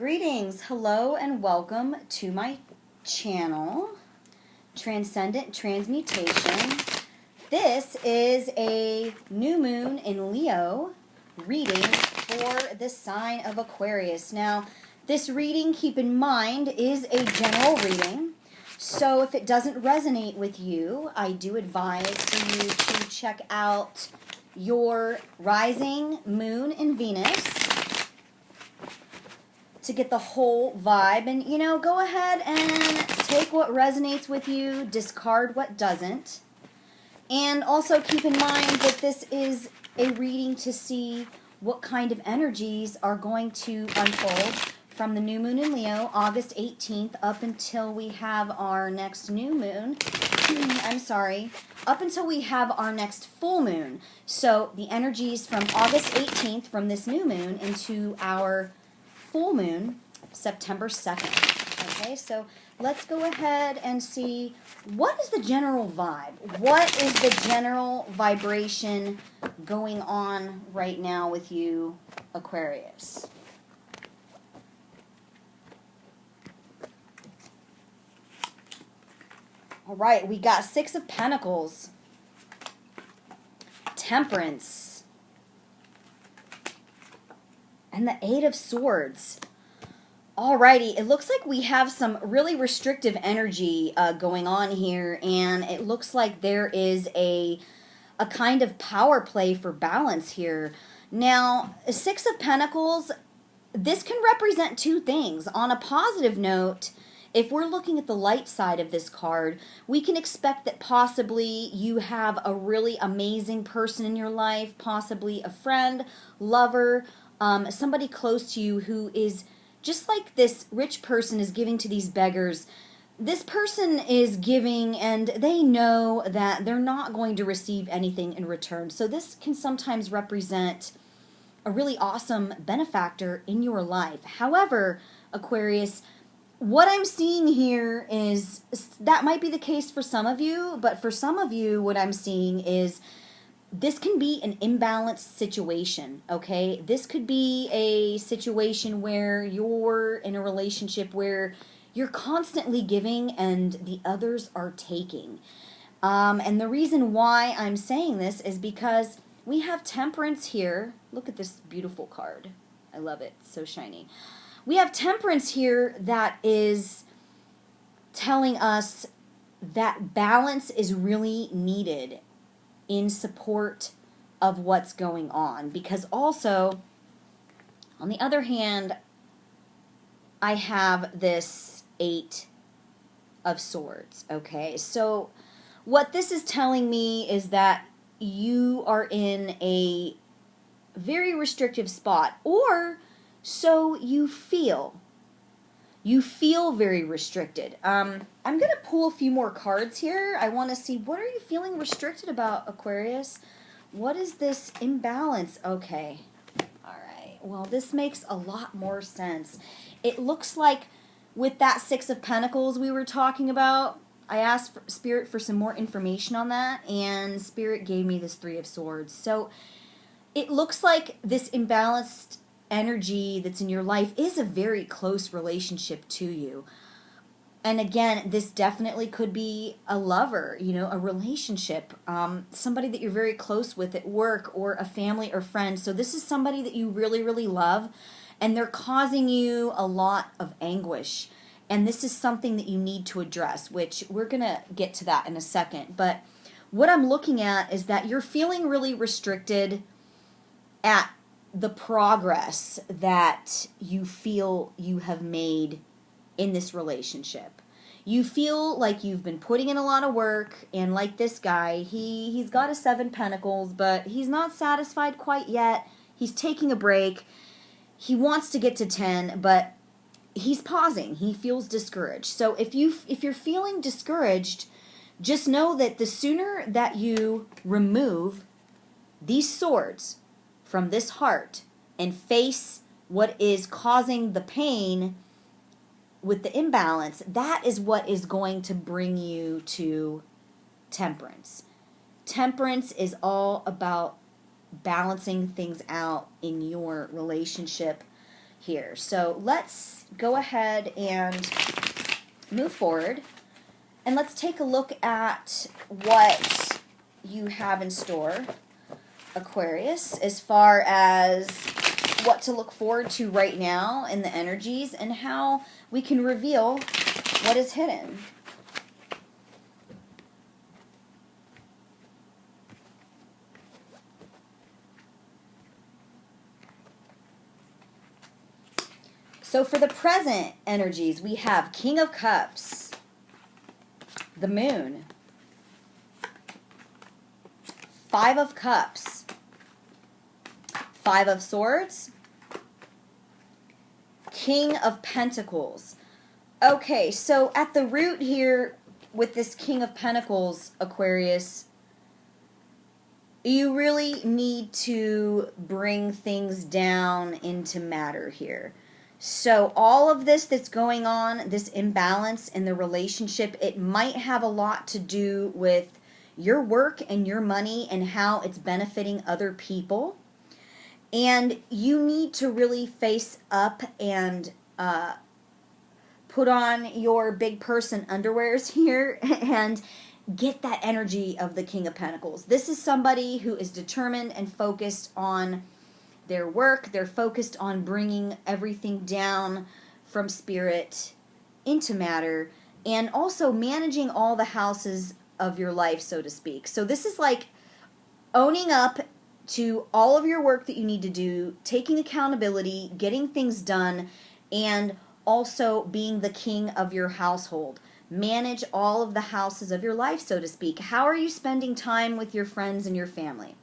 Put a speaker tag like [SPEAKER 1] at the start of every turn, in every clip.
[SPEAKER 1] Greetings, hello, and welcome to my channel, Transcendent Transmutation. This is a new moon in Leo reading for the sign of Aquarius. Now, this reading, keep in mind, is a general reading. So if it doesn't resonate with you, I do advise for you to check out your rising moon and Venus to get the whole vibe. And, go ahead and take what resonates with you, discard what doesn't. And also keep in mind that this is a reading to see what kind of energies are going to unfold from the new moon in Leo, August 18th, up until we have our next new moon. Up until we have our next full moon. So the energies from August 18th, from this new moon, into our full moon, September 2nd. Okay, so let's go ahead and see what is the general vibe. What is the general vibration going on right now with you, Aquarius? All right, we got Six of Pentacles, Temperance, and the Eight of Swords. Alrighty, it looks like we have some really restrictive energy going on here, and it looks like there is a kind of power play for balance here. Now, Six of Pentacles, this can represent two things. On a positive note, if we're looking at the light side of this card, we can expect that possibly you have a really amazing person in your life, possibly a friend, lover, somebody close to you who is just like this rich person is giving to these beggars. This person is giving and they know that they're not going to receive anything in return. So this can sometimes represent a really awesome benefactor in your life. However, Aquarius, what I'm seeing here is that might be the case for some of you, but for some of you, what I'm seeing is this can be an imbalanced situation, okay? This could be a situation where you're in a relationship where you're constantly giving and the others are taking. And the reason why I'm saying this is because we have Temperance here. Look at this beautiful card. I love it. It's so shiny. We have Temperance here that is telling us that balance is really needed in support of what's going on. Because also, on the other hand, I have this Eight of Swords, okay? So what this is telling me is that you are in a very restrictive spot, or so you feel. You feel very restricted. I'm going to pull a few more cards here. I want to see, what are you feeling restricted about, Aquarius? What is this imbalance? Okay. All right. Well, this makes a lot more sense. It looks like with that Six of Pentacles we were talking about, I asked Spirit for some more information on that, and Spirit gave me this Three of Swords. So it looks like this imbalanced energy that's in your life is a very close relationship to you. And again, this definitely could be a lover, a relationship, somebody that you're very close with at work, or a family or friend. So this is somebody that you really, really love, and they're causing you a lot of anguish. And this is something that you need to address, which we're going to get to that in a second. But what I'm looking at is that you're feeling really restricted at the progress that you feel you have made in this relationship. You feel like you've been putting in a lot of work, and like this guy, he's got a Seven Pentacles, but he's not satisfied quite yet. He's taking a break. He wants to get to 10, but he's pausing. He feels discouraged. So if you're feeling discouraged, just know that the sooner that you remove these swords from this heart and face what is causing the pain with the imbalance, that is what is going to bring you to temperance. Temperance is all about balancing things out in your relationship. here. So let's go ahead and move forward, and let's take a look at what you have in store, Aquarius, as far as what to look forward to right now in the energies and how we can reveal what is hidden. So for the present energies, we have King of Cups, the Moon, Five of Cups, Five of Swords, King of Pentacles. Okay, so at the root here with this King of Pentacles, Aquarius, you really need to bring things down into matter here. So all of this that's going on, this imbalance in the relationship, it might have a lot to do with your work and your money and how it's benefiting other people. And you need to really face up and put on your big person underwears here and get that energy of the King of Pentacles. This is somebody who is determined and focused on their work. They're focused on bringing everything down from spirit into matter, and also managing all the houses of your life, so to speak. So this is like owning up to all of your work that you need to do, taking accountability, getting things done, and also being the king of your household. Manage all of the houses of your life, so to speak. How are you spending time with your friends and your family?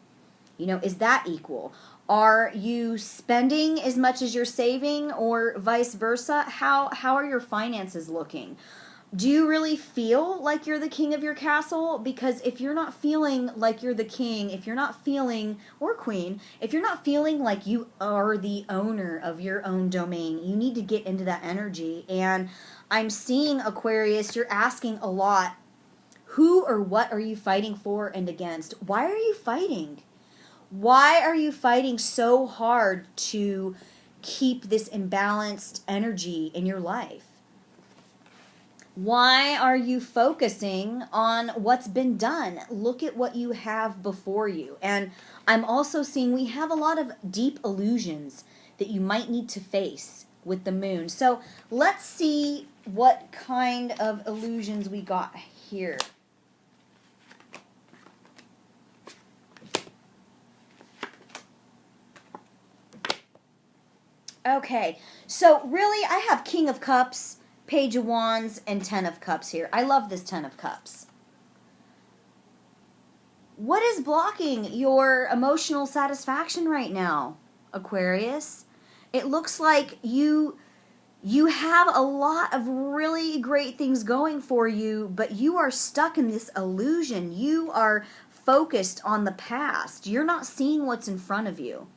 [SPEAKER 1] You know, is that equal? Are you spending as much as you're saving, or vice versa? How are your finances looking? Do you really feel like you're the king of your castle? Because if you're not feeling like you're the king, if you're not feeling, or queen, if you're not feeling like you are the owner of your own domain, you need to get into that energy. And I'm seeing, Aquarius, you're asking a lot. Who or what are you fighting for and against? Why are you fighting? Why are you fighting so hard to keep this imbalanced energy in your life? Why are you focusing on what's been done? Look at what you have before you. And I'm also seeing we have a lot of deep illusions that you might need to face with the moon. So let's see what kind of illusions we got here. Okay, so really I have King of Cups, Page of Wands, and Ten of Cups here. I love this Ten of Cups. What is blocking your emotional satisfaction right now, Aquarius? It looks like you have a lot of really great things going for you, but you are stuck in this illusion. You are focused on the past. You're not seeing what's in front of you.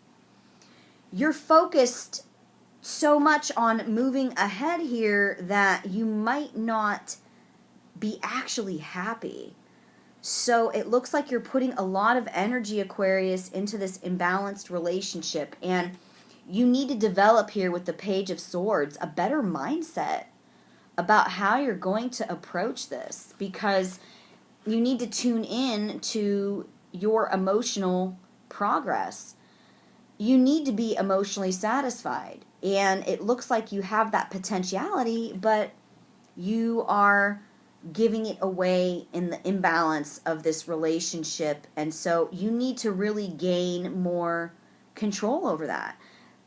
[SPEAKER 1] You're focused so much on moving ahead here that you might not be actually happy. So it looks like you're putting a lot of energy, Aquarius, into this imbalanced relationship, and you need to develop here with the Page of Swords a better mindset about how you're going to approach this, because you need to tune in to your emotional progress. You need to be emotionally satisfied. And it looks like you have that potentiality, but you are giving it away in the imbalance of this relationship. And so you need to really gain more control over that.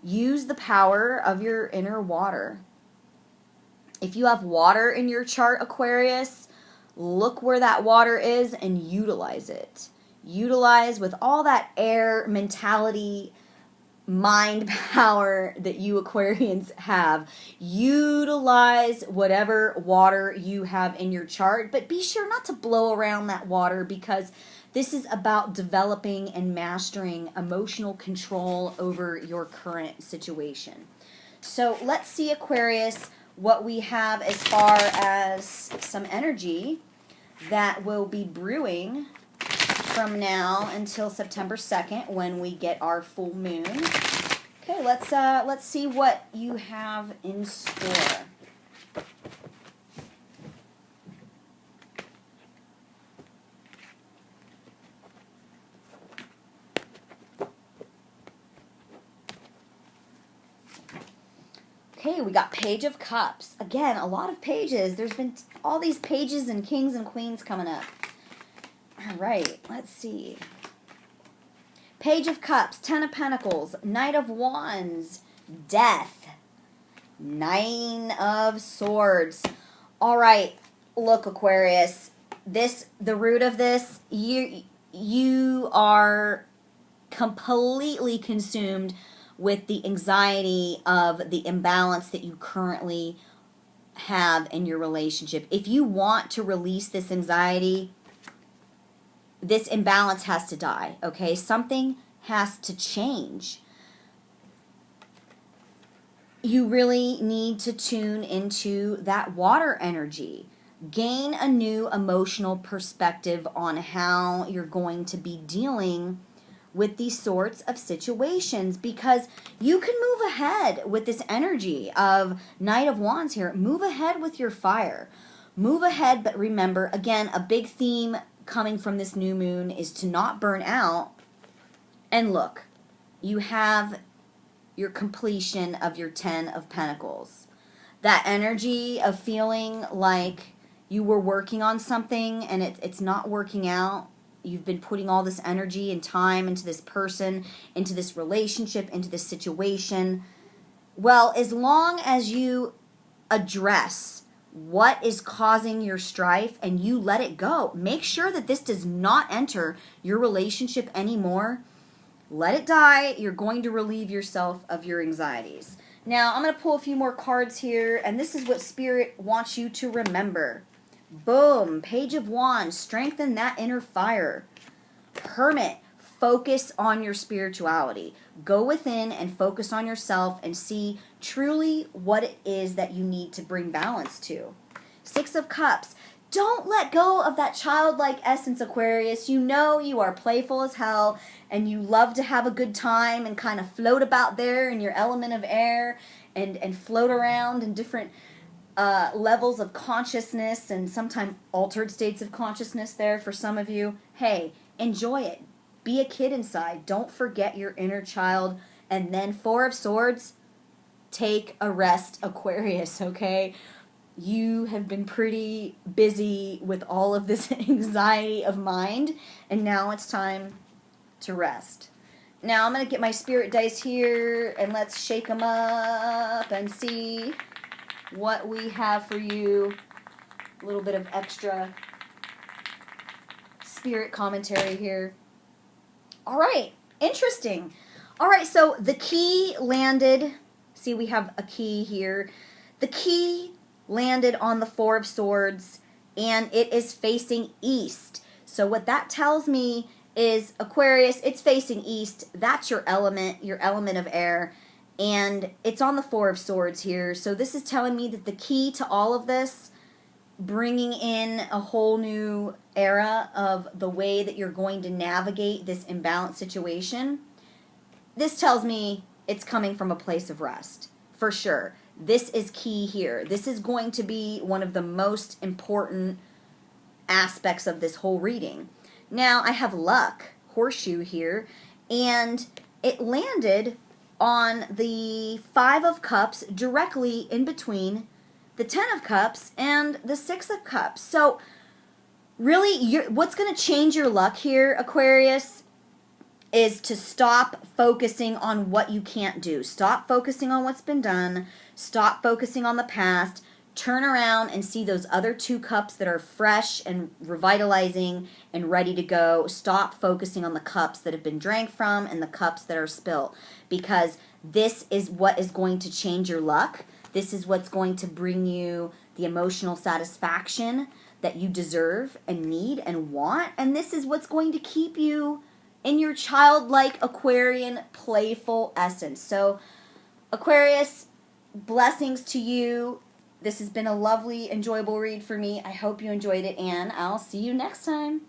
[SPEAKER 1] Use the power of your inner water. If you have water in your chart, Aquarius, look where that water is and utilize it. Utilize with all that air mentality, mind power that you Aquarians have. Utilize whatever water you have in your chart, but be sure not to blow around that water, because this is about developing and mastering emotional control over your current situation. So let's see, Aquarius, what we have as far as some energy that will be brewing from now until September 2nd, when we get our full moon. Okay, let's see what you have in store. Okay, we got Page of Cups. Again, a lot of pages. There's been all these pages and kings and queens coming up. All right, let's see. Page of Cups, Ten of Pentacles, Knight of Wands, Death, Nine of Swords. All right, look, Aquarius, the root of this, you are completely consumed with the anxiety of the imbalance that you currently have in your relationship. If you want to release this anxiety, this imbalance has to die, okay? Something has to change. You really need to tune into that water energy. Gain a new emotional perspective on how you're going to be dealing with these sorts of situations, because you can move ahead with this energy of Knight of Wands here. Move ahead with your fire. Move ahead, but remember, again, a big theme coming from this new moon is to not burn out. And look, you have your completion of your 10 of Pentacles. That energy of feeling like you were working on something and it's not working out. You've been putting all this energy and time into this person, into this relationship, into this situation. Well, as long as you address what is causing your strife and you let it go, make sure that this does not enter your relationship anymore. Let it die. You're going to relieve yourself of your anxieties. Now, I'm going to pull a few more cards here, and this is what Spirit wants you to remember. Boom, Page of Wands, strengthen that inner fire. Hermit, focus on your spirituality. Go within and focus on yourself and see truly what it is that you need to bring balance to. Six of Cups, don't let go of that childlike essence, Aquarius. You know you are playful as hell and you love to have a good time and kind of float about there in your element of air and float around in different levels of consciousness and sometimes altered states of consciousness there for some of you. Hey, enjoy it. Be a kid inside. Don't forget your inner child. And then Four of Swords, take a rest, Aquarius, okay? You have been pretty busy with all of this anxiety of mind, and now it's time to rest. Now I'm going to get my spirit dice here, and let's shake them up and see what we have for you. A little bit of extra spirit commentary here. All right, interesting. All right, so the key landed. See, we have a key here. The key landed on the Four of Swords, and it is facing east. So what that tells me is, Aquarius, it's facing east. That's your element of air. And it's on the Four of Swords here. So this is telling me that the key to all of this, bringing in a whole new era of the way that you're going to navigate this imbalanced situation, this tells me it's coming from a place of rest, for sure. This is key here. This is going to be one of the most important aspects of this whole reading. Now, I have luck, horseshoe here, and it landed on the Five of Cups directly in between the Ten of Cups and the Six of Cups. So really, what's going to change your luck here, Aquarius, is to stop focusing on what you can't do. Stop focusing on what's been done. Stop focusing on the past. Turn around and see those other two cups that are fresh and revitalizing and ready to go. Stop focusing on the cups that have been drank from and the cups that are spilt, because this is what is going to change your luck. This is what's going to bring you the emotional satisfaction that you deserve and need and want. And this is what's going to keep you in your childlike Aquarian playful essence. So, Aquarius, blessings to you. This has been a lovely, enjoyable read for me. I hope you enjoyed it, and I'll see you next time.